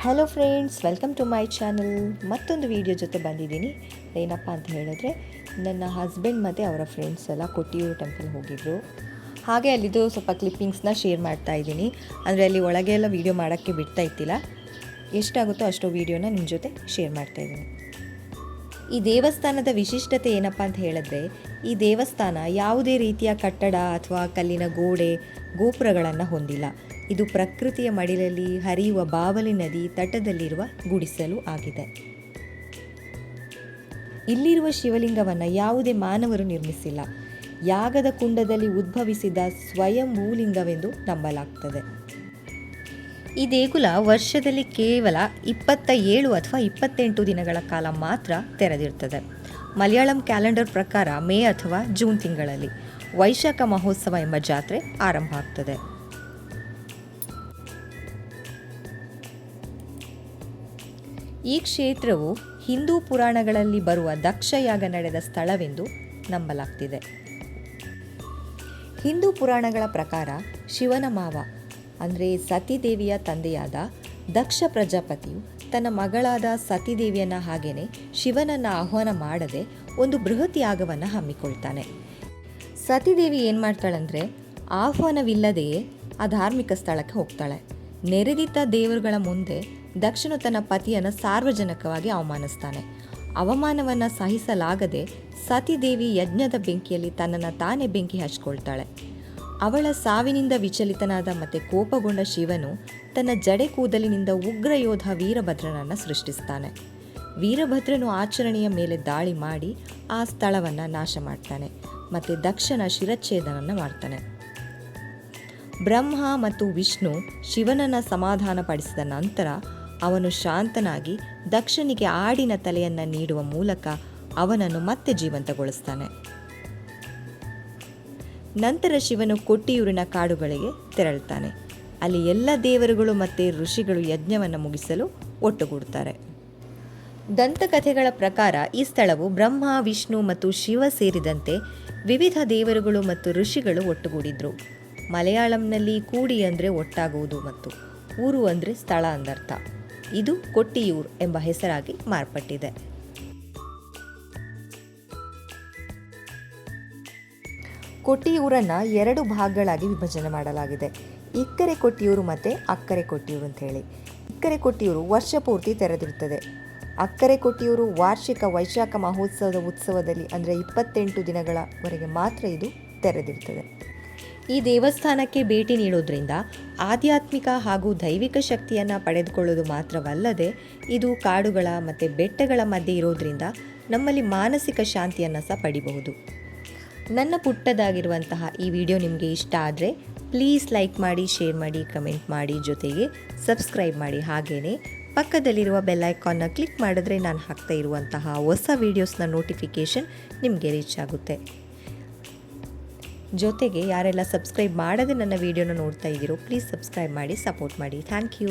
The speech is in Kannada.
Hello friends, welcome to my channel. ಮತ್ತೊಂದು ವಿಡಿಯೋ ಜೊತೆ ಬಂದಿದ್ದೀನಿ. ಏನಪ್ಪ ಅಂತ ಹೇಳಿದ್ರೆ, ನನ್ನ ಹಸ್ಬೆಂಡ್ ಮತ್ತು ಅವರ ಫ್ರೆಂಡ್ಸ್ ಎಲ್ಲ ಕೊಟ್ಟಿಯೂರು ಟೆಂಪಲ್ ಹೋಗಿದ್ರು. ಹಾಗೆ ಅಲ್ಲಿದ್ದು ಸ್ವಲ್ಪ ಕ್ಲಿಪ್ಪಿಂಗ್ಸ್ನ ಶೇರ್ ಮಾಡ್ತಾ ಇದ್ದೀನಿ. ಅಂದರೆ ಅಲ್ಲಿ ಒಳಗೆ ಎಲ್ಲ ವೀಡಿಯೋ ಮಾಡೋಕ್ಕೆ ಬಿಡ್ತಾ ಇತ್ತಿಲ್ಲ. ಎಷ್ಟಾಗುತ್ತೋ ಅಷ್ಟು ವೀಡಿಯೋನ ನಿಮ್ಮ ಜೊತೆ ಶೇರ್ ಮಾಡ್ತಾಯಿದ್ದೀನಿ. ಈ ದೇವಸ್ಥಾನದ ವಿಶಿಷ್ಟತೆ ಏನಪ್ಪ ಅಂತ ಹೇಳಿದ್ರೆ, ಈ ದೇವಸ್ಥಾನ ಯಾವುದೇ ರೀತಿಯ ಕಟ್ಟಡ ಅಥವಾ ಕಲ್ಲಿನ ಗೋಡೆ ಗೋಪುರಗಳನ್ನು ಹೊಂದಿಲ್ಲ. ಇದು ಪ್ರಕೃತಿಯ ಮಡಿಲಲ್ಲಿ ಹರಿಯುವ ಬಾವಲಿ ನದಿ ತಟದಲ್ಲಿರುವ ಗುಡಿಸಲು ಆಗಿದೆ. ಇಲ್ಲಿರುವ ಶಿವಲಿಂಗವನ್ನು ಯಾವುದೇ ಮಾನವರು ನಿರ್ಮಿಸಿಲ್ಲ. ಯಾಗದ ಕುಂಡದಲ್ಲಿ ಉದ್ಭವಿಸಿದ ಸ್ವಯಂಭೂಲಿಂಗವೆಂದು ನಂಬಲಾಗ್ತದೆ. ಈ ದೇಗುಲ ವರ್ಷದಲ್ಲಿ ಕೇವಲ 27 ಅಥವಾ 28 ದಿನಗಳ ಕಾಲ ಮಾತ್ರ ತೆರೆದಿರ್ತದೆ. ಮಲಯಾಳಂ ಕ್ಯಾಲೆಂಡರ್ ಪ್ರಕಾರ ಮೇ ಅಥವಾ ಜೂನ್ ತಿಂಗಳಲ್ಲಿ ವೈಶಾಖ ಮಹೋತ್ಸವ ಎಂಬ ಜಾತ್ರೆ ಆರಂಭ ಆಗ್ತದೆ. ಈ ಕ್ಷೇತ್ರವು ಹಿಂದೂ ಪುರಾಣಗಳಲ್ಲಿ ಬರುವ ದಕ್ಷಯಾಗ ನಡೆದ ಸ್ಥಳವೆಂದು ನಂಬಲಾಗ್ತಿದೆ. ಹಿಂದೂ ಪುರಾಣಗಳ ಪ್ರಕಾರ ಶಿವನ ಮಾವ ಅಂದರೆ ಸತಿದೇವಿಯ ತಂದೆಯಾದ ದಕ್ಷ ಪ್ರಜಾಪತಿಯು ತನ್ನ ಮಗಳಾದ ಸತಿದೇವಿಯನ್ನು ಹಾಗೇನೆ ಶಿವನನ್ನು ಆಹ್ವಾನ ಮಾಡದೆ ಒಂದು ಬೃಹತ್ ಯಾಗವನ್ನು ಹಮ್ಮಿಕೊಳ್ತಾನೆ. ಸತಿದೇವಿ ಏನು ಮಾಡ್ತಾಳಂದರೆ, ಆಹ್ವಾನವಿಲ್ಲದೆಯೇ ಆ ಧಾರ್ಮಿಕ ಸ್ಥಳಕ್ಕೆ ಹೋಗ್ತಾಳೆ. ನೆರೆದಿದ್ದ ದೇವರುಗಳ ಮುಂದೆ ದಕ್ಷನು ತನ್ನ ಪತಿಯನ್ನು ಸಾರ್ವಜನಿಕವಾಗಿ ಅವಮಾನಿಸ್ತಾನೆ. ಅವಮಾನವನ್ನು ಸಹಿಸಲಾಗದೆ ಸತಿದೇವಿ ಯಜ್ಞದ ಬೆಂಕಿಯಲ್ಲಿ ತನ್ನನ್ನು ತಾನೇ ಬೆಂಕಿ ಹಚ್ಕೊಳ್ತಾಳೆ. ಅವಳ ಸಾವಿನಿಂದ ವಿಚಲಿತನಾದ ಮತ್ತು ಕೋಪಗೊಂಡ ಶಿವನು ತನ್ನ ಜಡೆ ಕೂದಲಿನಿಂದ ಉಗ್ರ ಯೋಧ ವೀರಭದ್ರನನ್ನು ಸೃಷ್ಟಿಸ್ತಾನೆ. ವೀರಭದ್ರನು ಆಚರಣೆಯ ಮೇಲೆ ದಾಳಿ ಮಾಡಿ ಆ ಸ್ಥಳವನ್ನು ನಾಶ ಮಾಡ್ತಾನೆ ಮತ್ತು ದಕ್ಷನ ಶಿರಚ್ಛೇದನವನ್ನು ಮಾಡ್ತಾನೆ. ಬ್ರಹ್ಮ ಮತ್ತು ವಿಷ್ಣು ಶಿವನನ್ನು ಸಮಾಧಾನಪಡಿಸಿದ ನಂತರ ಅವನು ಶಾಂತನಾಗಿ ದಕ್ಷನಿಗೆ ಆಡಿನ ತಲೆಯನ್ನು ನೀಡುವ ಮೂಲಕ ಅವನನ್ನು ಮತ್ತೆ ಜೀವಂತಗೊಳಿಸ್ತಾನೆ. ನಂತರ ಶಿವನು ಕೊಟ್ಟಿಯೂರಿನ ಕಾಡುಗಳಿಗೆ ತೆರಳುತ್ತಾನೆ. ಅಲ್ಲಿ ಎಲ್ಲ ದೇವರುಗಳು ಮತ್ತು ಋಷಿಗಳು ಯಜ್ಞವನ್ನು ಮುಗಿಸಲು ಒಟ್ಟುಗೂಡುತ್ತಾರೆ. ದಂತಕಥೆಗಳ ಪ್ರಕಾರ ಈ ಸ್ಥಳವು ಬ್ರಹ್ಮ, ವಿಷ್ಣು ಮತ್ತು ಶಿವ ಸೇರಿದಂತೆ ವಿವಿಧ ದೇವರುಗಳು ಮತ್ತು ಋಷಿಗಳು ಒಟ್ಟುಗೂಡಿದ್ರು. ಮಲಯಾಳಂನಲ್ಲಿ ಕೂಡಿ ಅಂದರೆ ಒಟ್ಟಾಗುವುದು ಮತ್ತು ಊರು ಅಂದರೆ ಸ್ಥಳ ಅಂದರ್ಥ. ಇದು ಕೊಟ್ಟಿಯೂರು ಎಂಬ ಹೆಸರಾಗಿ ಮಾರ್ಪಟ್ಟಿದೆ. ಕೊಟ್ಟಿಯೂರನ್ನು 2 ಭಾಗಗಳಾಗಿ ವಿಭಜನೆ ಮಾಡಲಾಗಿದೆ. ಇಕ್ಕರೆ ಕೊಟ್ಟಿಯೂರು ಮತ್ತು ಅಕ್ಕರೆ ಕೊಟ್ಟಿಯೂರು ಅಂತ ಹೇಳಿ. ಇಕ್ಕರೆ ಕೊಟ್ಟಿಯೂರು ವರ್ಷ ಪೂರ್ತಿ ತೆರೆದಿರುತ್ತದೆ. ಅಕ್ಕರೆ ಕೊಟ್ಟಿಯೂರು ವಾರ್ಷಿಕ ವೈಶಾಖ ಮಹೋತ್ಸವದ ಉತ್ಸವದಲ್ಲಿ ಅಂದರೆ 28 ದಿನಗಳವರೆಗೆ ಮಾತ್ರ ಇದು ತೆರೆದಿರ್ತದೆ. ಈ ದೇವಸ್ಥಾನಕ್ಕೆ ಭೇಟಿ ನೀಡೋದ್ರಿಂದ ಆಧ್ಯಾತ್ಮಿಕ ಹಾಗೂ ದೈವಿಕ ಶಕ್ತಿಯನ್ನು ಪಡೆದುಕೊಳ್ಳೋದು ಮಾತ್ರವಲ್ಲದೆ, ಇದು ಕಾಡುಗಳ ಮತ್ತು ಬೆಟ್ಟಗಳ ಮಧ್ಯೆ ಇರೋದ್ರಿಂದ ನಮ್ಮಲ್ಲಿ ಮಾನಸಿಕ ಶಾಂತಿಯನ್ನು ಸಹ ಪಡಿಬಹುದು. ನನ್ನ ಪುಟ್ಟದಾಗಿರುವಂತಹ ಈ ವಿಡಿಯೋ ನಿಮಗೆ ಇಷ್ಟ ಆದರೆ ಪ್ಲೀಸ್ ಲೈಕ್ ಮಾಡಿ, ಶೇರ್ ಮಾಡಿ, ಕಮೆಂಟ್ ಮಾಡಿ, ಜೊತೆಗೆ ಸಬ್ಸ್ಕ್ರೈಬ್ ಮಾಡಿ. ಹಾಗೆಯೇ ಪಕ್ಕದಲ್ಲಿರುವ ಬೆಲ್ ಐಕಾನ್ನ ಕ್ಲಿಕ್ ಮಾಡಿದ್ರೆ ನಾನು ಹಾಕ್ತಾ ಇರುವಂತಹ ಹೊಸ ವೀಡಿಯೋಸ್ನ ನೋಟಿಫಿಕೇಷನ್ ನಿಮಗೆ ರೀಚ್ ಆಗುತ್ತೆ. ಜೊತೆಗೆ ಯಾರೆಲ್ಲ ಸಬ್ಸ್ಕ್ರೈಬ್ ಮಾಡದೆ ನನ್ನ ವಿಡಿಯೋನ ನೋಡ್ತಾ ಇದ್ದೀರೋ ಪ್ಲೀಸ್ ಸಬ್ಸ್ಕ್ರೈಬ್ ಮಾಡಿ, ಸಪೋರ್ಟ್ ಮಾಡಿ. Thank you.